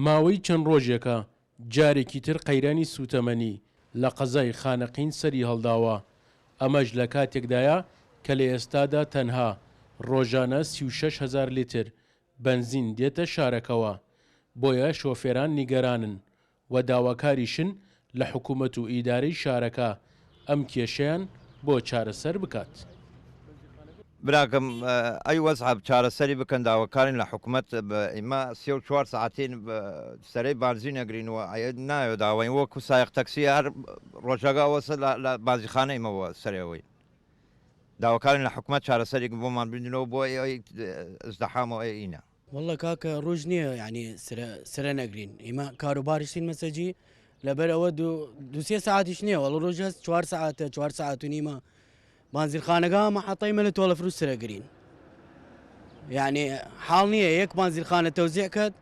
ماوەی چەند ڕۆژێکە جارێکی تر قەیرانی سوتەمەنی لە قەزای خانەقین سەری هەڵداوە، ئەمەش لە کاتێکدایە کە لە ئێستادا تەنها ڕۆژانە 36,000 لیتر بنزین دێتە شارەکەوە. بۆیە شۆفێران نیگەرانن و داواکاریشن لە حکوومەت و ئیدارەی شارەکە ئەم کێشەیان بۆ چارەسەر بکات. براکەم ئەی وەزعب چارەسەری بکەن داواکارین لە حکوومەت ئێمە 34 ساعتین سەرەی بانزین ئەگرینەوە نایە داوای وەکو سایق تەکسی هەر ڕۆژەگا وەسە لە بازیخانەیمەوە سەرەوەی داواکارین لە حکوومەت چارەسەرێک بۆمان بردنەوە بۆ ئەزدەحامەوە ئینە. والله کاکە ڕۆژ نییە ینی سرە نەگرین ئێمە کاروباریشین مەسەجی لەبەر ئەوە دوسێ ساعتیش نییە وەڵ ڕۆژ هەست 4 ساعتە 4 ساعت و نیمە بانزیرخانەکە مەحەتەیمە لە تۆڵە فروش سرەگرین. یعنی حاڵ نییە یەک بانزیرخانە تەوزیع کات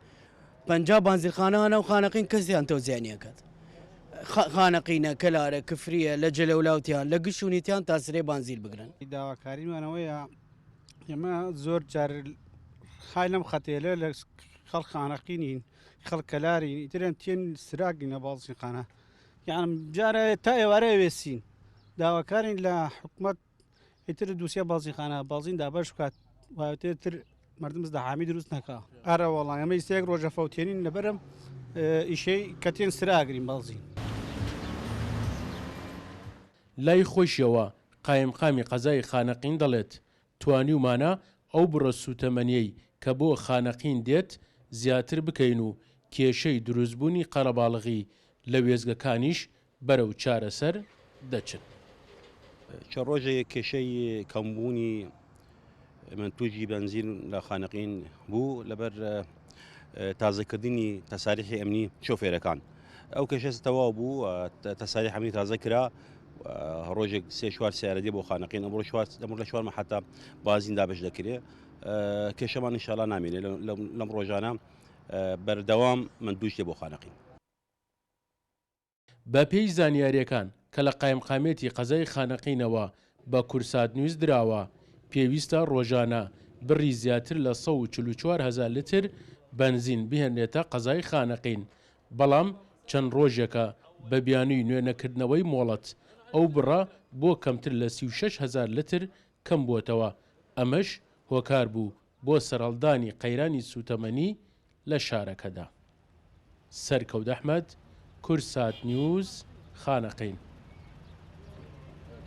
50 بانزیرخانەوانە و خانەقین کەسیان تەوزیع کات. خانەقینە کەلارە کفریە لە جەلەولاوتیان لە گشتونیتیان تا سرێ بانزیل بگرن. داواکاریمانەوەیە ئێمە زۆر جار خای لەم خەتێلە لە خەڵ خانەقینین خەڵکەلارین ئیترم تێن سراگینە بازیخانە یعنی جارە تا ئێوارە وێسین داواکارین لە حکوومەت ئیتر دووسێ بازیخانە بازین دابەش بکات واتێتر مردم زدەحامی دروست نەکا. ئارە وەڵام ئەمە ئیسێک ڕۆژە فەوتێنین لەبەرم ئیشەی کە تێن سراگرین بازین. لای خۆشیەوە قایمقامی قەزای خانەقین دەڵێت توانیومانە ئەو بڕە سوتەمەنیەی کە بۆ خانەقین دێت زیاتر بکەین و کێشەی دروستبوونی قەرەباڵغی لە وێزگەکانیش بەرەو چارەسەر دەچن. چە ڕۆژێک کێشەی کەمبوونی منتوجی بنزین لە خانەقین بوو لەبەر تازەکردنی تەساریحی ئەمنی شۆفێرەکان. ئەو کێشە تەواو بوو تەساریح ئەمنی تازە کرا ڕۆژێک سێ شوار سیارەدی بۆ خانەقین ئەمڕۆ لە شوارمە حتا بازین دابش دەکرێت کێشەمان ئینشاڵڵا نامێنێت لەم ڕۆژانە بەردەوام منتوج دێ بۆ خانەقین. بە پێی زانیاریەکان کە لە قایمقامێتی قەزای خانەقینەوە بە کورسات نووس دراوە پێویستە ڕۆژانە بڕی زیاتر لە 144,000 لیتر بنزین بهێنێتە قەزای خانەقین، بەڵام چەند ڕۆژێکە بە بیانووی نوێنەکردنەوەی مۆڵەت ئەو بڕە بۆ کەمتر لە 36,000 لیتر کەم بووتەوە. ئەمەش هۆکار بوو بۆ سەرهەڵدانی قەیرانی سوتەمەنی لە شارەکەدا. سەرکەوت ئەحمەد، کورسات نیوز، خانەقین.